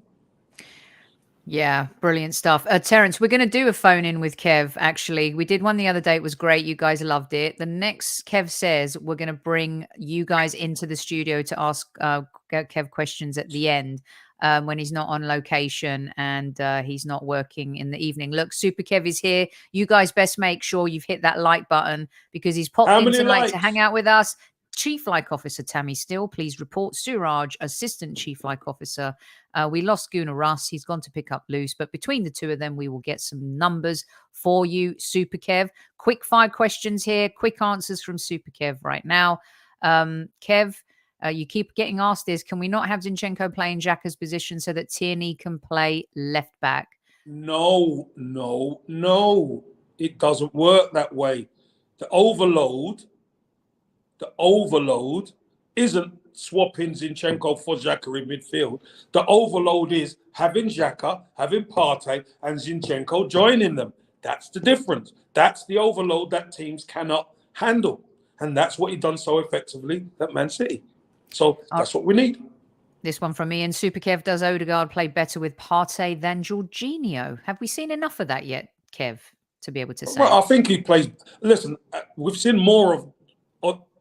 Speaker 1: Yeah, brilliant stuff. Terence, we're going to do a phone in with Kev, actually. We did one the other day. It was great. You guys loved it. The next, Kev says, we're going to bring you guys into the studio to ask Kev questions at the end when he's not on location and he's not working in the evening. Look, Super Kev is here. You guys best make sure you've hit that like button, because he's popped in tonight to hang out with us. Chief Like Officer Tammy Still, please report. Suraj, Assistant Chief Like Officer. We lost Gunnar Russ. He's gone to pick up loose. But between the two of them, we will get some numbers for you, Super Kev. Quick 5 questions here. Quick answers from Super Kev right now. Kev, you keep getting asked this. Can we not have Zinchenko playing Xhaka's position so that Tierney can play left back?
Speaker 2: No. It doesn't work that way. The overload isn't swapping Zinchenko for Xhaka in midfield. The overload is having Xhaka, having Partey, and Zinchenko joining them. That's the difference. That's the overload that teams cannot handle. And that's what he done so effectively at Man City. So that's what we need.
Speaker 1: This one from Ian. Super Kev, does Odegaard play better with Partey than Jorginho? Have we seen enough of that yet, Kev, to be able to say?
Speaker 2: Well, I think he plays... Listen, we've seen more of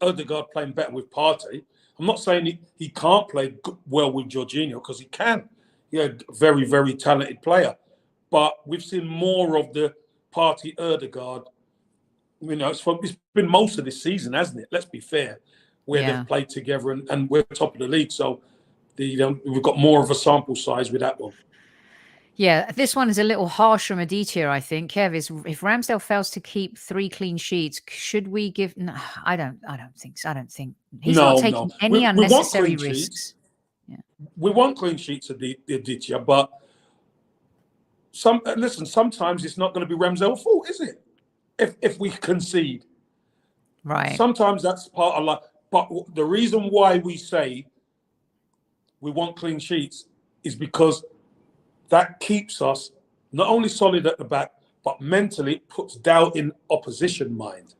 Speaker 2: Odegaard playing better with Partey. I'm not saying he can't play well with Jorginho, because he can. He's a very, very talented player. But we've seen more of the Partey Odegaard. It's been most of this season, hasn't it? Let's be fair, where they've played together and we're top of the league. So we've got more of a sample size with that one.
Speaker 1: Yeah, this one is a little harsh from Aditya, I think. Kev, if Ramsdale fails to keep 3 clean sheets, should we give... No, I don't think so. I don't think... He's not taking any unnecessary risks.
Speaker 2: Yeah. We want clean sheets, Aditya, but sometimes it's not going to be Ramsdale's fault, is it? If we concede.
Speaker 1: Right.
Speaker 2: Sometimes that's part of life. But the reason why we say we want clean sheets is because that keeps us not only solid at the back, but mentally puts doubt in opposition mind.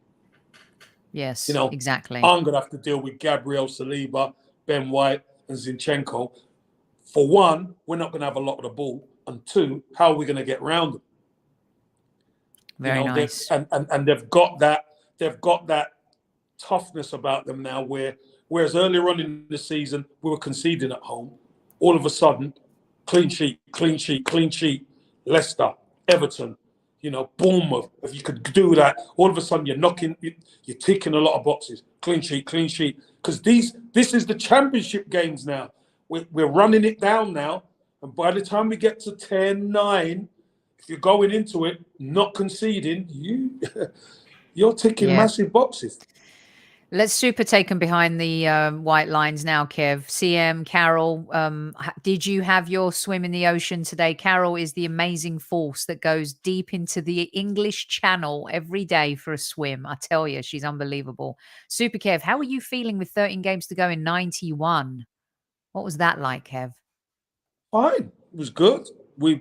Speaker 1: Yes, exactly.
Speaker 2: I'm going to have to deal with Gabriel, Saliba, Ben White, and Zinchenko. For one, we're not going to have a lot of the ball. And 2, how are we going to get around them?
Speaker 1: Very nice.
Speaker 2: And they've got that toughness about them now, whereas earlier on in the season, we were conceding at home. All of a sudden, clean sheet. Leicester, Everton, Bournemouth. If you could do that, all of a sudden you're ticking a lot of boxes. Clean sheet. Because this is the championship games now. We're running it down now. And by the time we get to 10-9, if you're going into it, not conceding, you're ticking massive boxes.
Speaker 1: Let's super take them behind the white lines now, Kev. CM, Carol, did you have your swim in the ocean today? Carol is the amazing force that goes deep into the English Channel every day for a swim. I tell you, she's unbelievable. Super Kev, how are you feeling with 13 games to go in 91? What was that like, Kev?
Speaker 2: Fine. It was good. We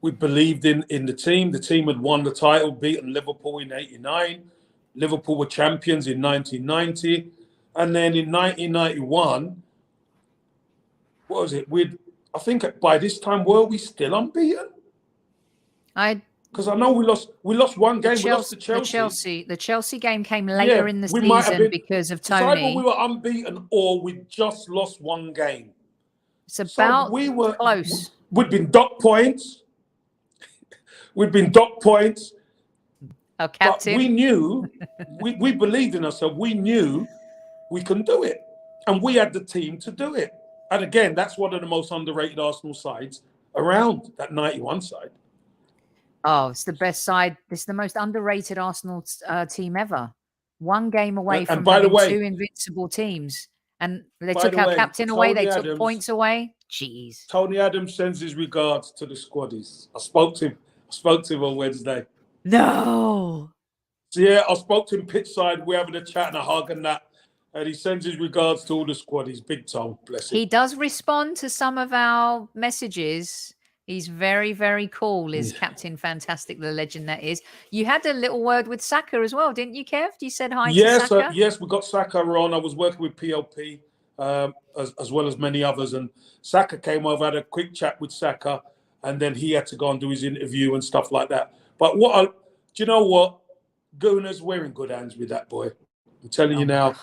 Speaker 2: believed in the team. The team had won the title, beaten Liverpool in 89. Liverpool were champions in 1990. And then in 1991, what was it? I think by this time, were we still unbeaten? Because I know we lost one game. We lost to Chelsea.
Speaker 1: The Chelsea game came later in the season because of Tony.
Speaker 2: Either we were unbeaten or we just lost one game.
Speaker 1: It's about close.
Speaker 2: We'd been docked points.
Speaker 1: Oh, captain.
Speaker 2: But we knew, we believed in ourselves. We knew we can do it. And we had the team to do it. And again, that's one of the most underrated Arsenal sides around, that 91 side.
Speaker 1: Oh, it's the best side. It's the most underrated Arsenal team ever. One game away from having 2 invincible teams. And they took our captain away. They took points away. Jeez.
Speaker 2: Tony Adams sends his regards to the squaddies. I spoke to him I spoke to him on Wednesday.
Speaker 1: No.
Speaker 2: So yeah, I spoke to him pitch side. We're having a chat and a hug and that. And he sends his regards to all the squad. He's big time, bless him.
Speaker 1: He does respond to some of our messages. He's very, very cool. Is Captain Fantastic, the legend that is. You had a little word with Saka as well, didn't you, Kev? You said hi to Saka?
Speaker 2: Yes, we got Saka on. I was working with PLP as well as many others. And Saka came over, had a quick chat with Saka. And then he had to go and do his interview and stuff like that. But do you know what? Gooners, we're in good hands with that boy. I'm telling you now. God.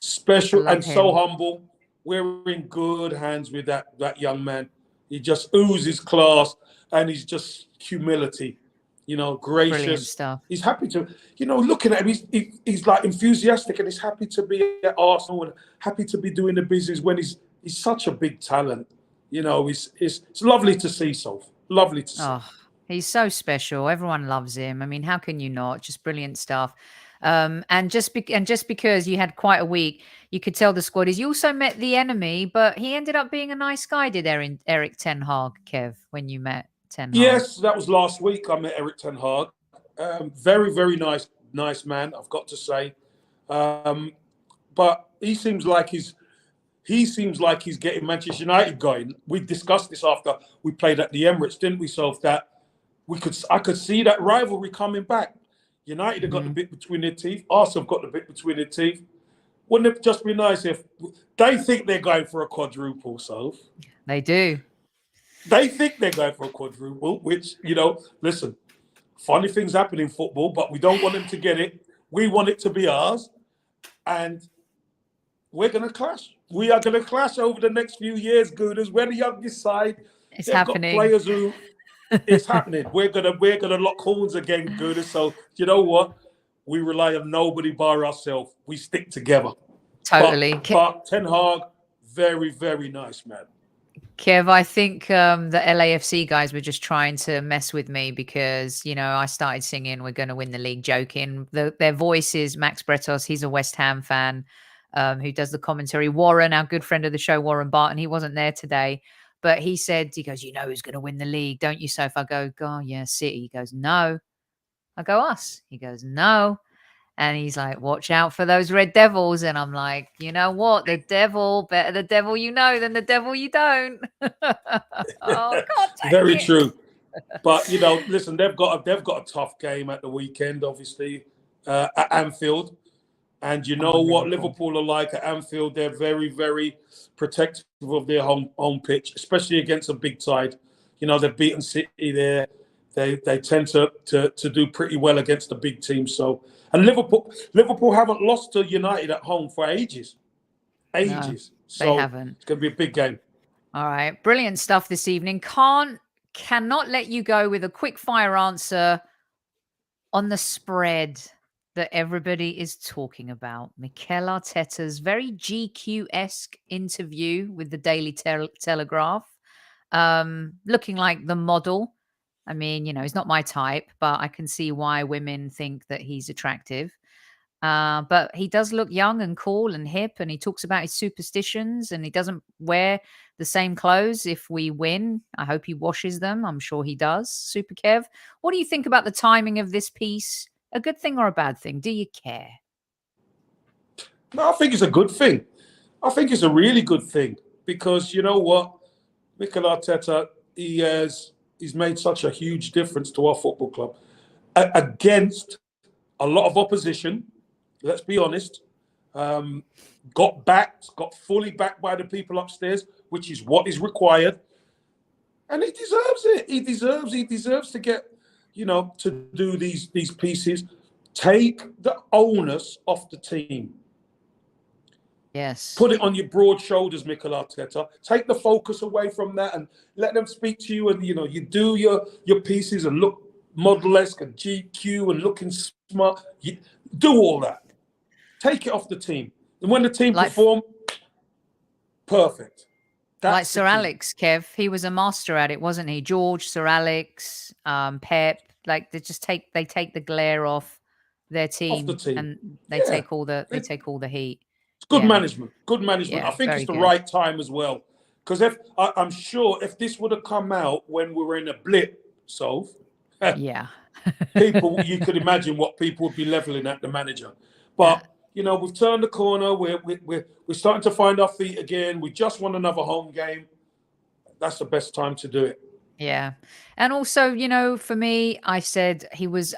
Speaker 2: Special and so humble. We're in good hands with that young man. He just oozes class and he's just humility, gracious.
Speaker 1: Brilliant stuff.
Speaker 2: He's happy to, looking at him, he's like enthusiastic and he's happy to be at Arsenal and happy to be doing the business when he's such a big talent. It's lovely to see, Soph. Lovely to see.
Speaker 1: Oh, he's so special. Everyone loves him. I mean, how can you not? Just brilliant stuff. And just because you had quite a week, you could tell the squad is. You also met the enemy, but he ended up being a nice guy. Did Eric Ten Hag, Kev, when you met Ten Hag?
Speaker 2: Yes, that was last week. I met Eric Ten Hag. Very, very nice man. I've got to say, but he seems like he's getting Manchester United going. We discussed this after we played at the Emirates, didn't we? So that I could see that rivalry coming back. United have got the bit between their teeth. Arsenal have got the bit between their teeth. Wouldn't it just be nice if they think they're going for a quadruple, Soph?
Speaker 1: They do.
Speaker 2: They think they're going for a quadruple, which, listen, funny things happen in football, but we don't want them to get it. We want it to be ours. And we're going to clash. We are going to clash over the next few years, Gooners. We're the youngest side.
Speaker 1: It's
Speaker 2: They've
Speaker 1: happening.
Speaker 2: Got players who... It's happening. We're gonna lock horns again, Gooners. So you know what? We rely on nobody bar ourselves. We stick together.
Speaker 1: Totally.
Speaker 2: But Ten Hag, very, very nice man.
Speaker 1: Kev, I think the LAFC guys were just trying to mess with me because, I started singing "We're going to win the league," joking. Their voice is Max Bretos. He's a West Ham fan who does the commentary. Warren, our good friend of the show, Warren Barton, he wasn't there today. But he goes, who's going to win the league, don't you, Soph? I go, God, yeah, City. He goes, no. I go, us. He goes, no. And he's like, watch out for those Red Devils. And I'm like, you know what? The devil, better the devil you know than the devil you don't. Oh, God,
Speaker 2: very true. But, listen, they've got a tough game at the weekend, obviously, at Anfield. And you know what Liverpool are like at Anfield. They're very, very protective of their home pitch, especially against a big side. They've beaten City there. They tend to do pretty well against the big teams. So, and Liverpool haven't lost to United at home for ages. No, so
Speaker 1: they haven't.
Speaker 2: It's going to be a big game.
Speaker 1: All right, brilliant stuff this evening. Cannot let you go with a quick fire answer on the spread that everybody is talking about. Mikel Arteta's very GQ-esque interview with the Daily Telegraph, looking like the model. I mean, he's not my type, but I can see why women think that he's attractive. But he does look young and cool and hip, and he talks about his superstitions, and he doesn't wear the same clothes if we win. I hope he washes them. I'm sure he does. Super Kev, what do you think about the timing of this piece? A good thing or a bad thing? Do you care?
Speaker 2: No, I think it's a good thing. I think it's a really good thing because you know what? Mikel Arteta, he's made such a huge difference to our football club against a lot of opposition. Let's be honest. Got fully backed by the people upstairs, which is what is required. And he deserves it. He deserves to get, to do these pieces. Take the onus off the team.
Speaker 1: Yes.
Speaker 2: Put it on your broad shoulders, Mikel Arteta. Take the focus away from that and let them speak to you. And, you do your pieces and look model-esque and GQ and looking smart. You do all that. Take it off the team. And when the team perform, perfect.
Speaker 1: Like Sir Alex, Kev, he was a master at it, wasn't he? George, Sir Alex, Pep, they take the glare off their team, and they take all the heat.
Speaker 2: It's good management. Good management.
Speaker 1: Yeah,
Speaker 2: I think it's the right time as well. Because I'm sure if this would have come out when we were in a blip,
Speaker 1: Yeah.
Speaker 2: People, you could imagine what people would be leveling at the manager. But you know, we've turned the corner. We're starting to find our feet again. We just won another home game. That's the best time to do it.
Speaker 1: Yeah. And also, you know, for me, I said he was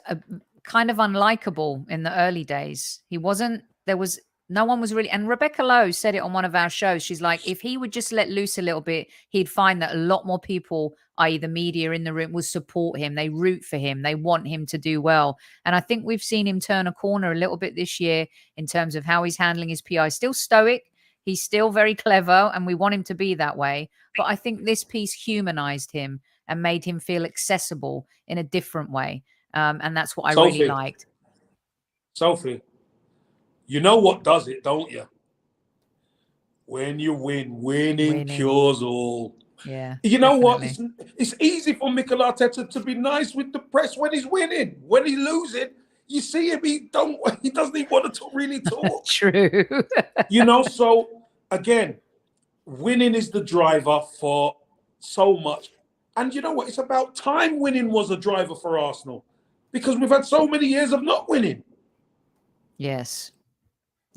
Speaker 1: kind of unlikable in the early days. There was no one was really, and Rebecca Lowe said it on one of our shows. She's like, if he would just let loose a little bit, he'd find that a lot more people, i.e. the media in the room, will support him. They root for him. They want him to do well. And I think we've seen him turn a corner a little bit this year in terms of how he's handling his PI. Still stoic. He's still very clever, and we want him to be that way. But I think this piece humanized him and made him feel accessible in a different way. And that's what I really liked.
Speaker 2: Sophie, you know what does it, don't you? When you win, winning cures all.
Speaker 1: Yeah.
Speaker 2: You know what? It's easy for Mikel Arteta to be nice with the press when he's winning. When he's losing, you see him, he doesn't even want to really talk.
Speaker 1: True.
Speaker 2: You know, so again, winning is the driver for so much. And you know what? It's about time winning was a driver for Arsenal, because we've had so many years of not winning.
Speaker 1: Yes.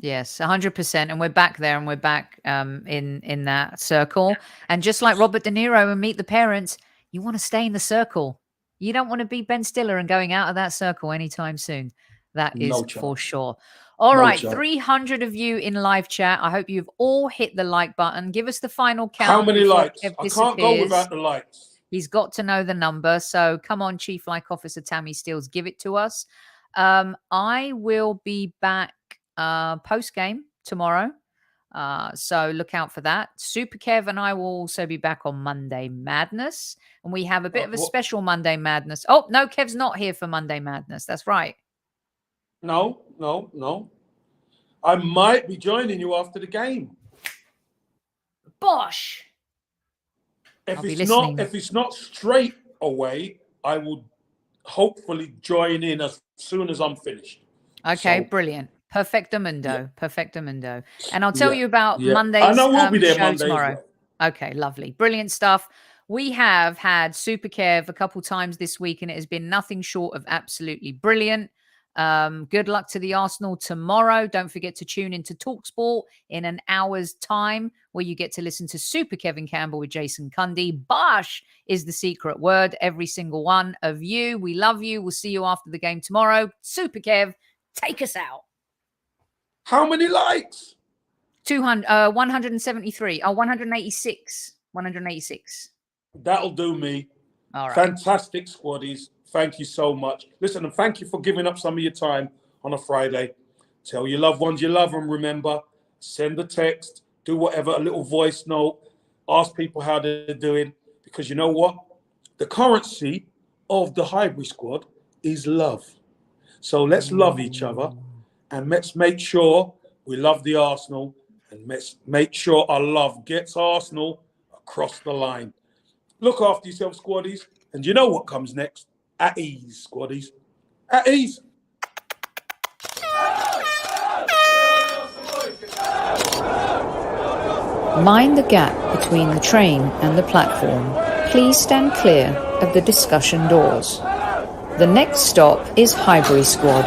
Speaker 1: Yes, 100%. And we're back there, and we're back in that circle. And just like Robert De Niro and Meet the Parents, you want to stay in the circle. You don't want to be Ben Stiller and going out of that circle anytime soon. That is for sure. All right, 300 of you in live chat. I hope you've all hit the like button. Give us the final count.
Speaker 2: How many likes? I can't go without the likes.
Speaker 1: He's got to know the number. So come on, Chief Like Officer Tammy Steels, give it to us. I will be back post-game tomorrow. So look out for that. Super Kev and I will also be back on Monday Madness. And we have a bit of a special Monday Madness. Oh, no, Kev's not here for Monday Madness. That's right.
Speaker 2: No. I might be joining you after the game.
Speaker 1: Bosh.
Speaker 2: If it's not straight away, I will hopefully join in as soon as I'm finished.
Speaker 1: Okay, brilliant. Perfectamundo. Perfectamundo. And I'll tell you about Monday's
Speaker 2: and I will be there
Speaker 1: show
Speaker 2: Monday
Speaker 1: tomorrow. Okay, lovely. Brilliant stuff. We have had Super Kev a couple times this week, and it has been nothing short of absolutely brilliant. Good luck to the Arsenal tomorrow. Don't forget to tune into TalkSport in an hour's time, where you get to listen to Super Kevin Campbell with Jason Cundy. Bosh is the secret word. Every single one of you. We love you. We'll see you after the game tomorrow. Super Kev, take us out.
Speaker 2: How many likes?
Speaker 1: 173. Oh, 186. 186.
Speaker 2: That'll do me.
Speaker 1: All right.
Speaker 2: Fantastic, squaddies. Thank you so much. Listen, and thank you for giving up some of your time on a Friday. Tell your loved ones you love them, remember. Send a text, do whatever, a little voice note. Ask people how they're doing. Because you know what? The currency of the Highbury Squad is love. So let's love each other. And let's make sure we love the Arsenal. And let's make sure our love gets Arsenal across the line. Look after yourself, squaddies. And you know what comes next? At ease, squaddies. At ease.
Speaker 1: Mind the gap between the train and the platform. Please stand clear of the discussion doors. The next stop is Highbury Squad.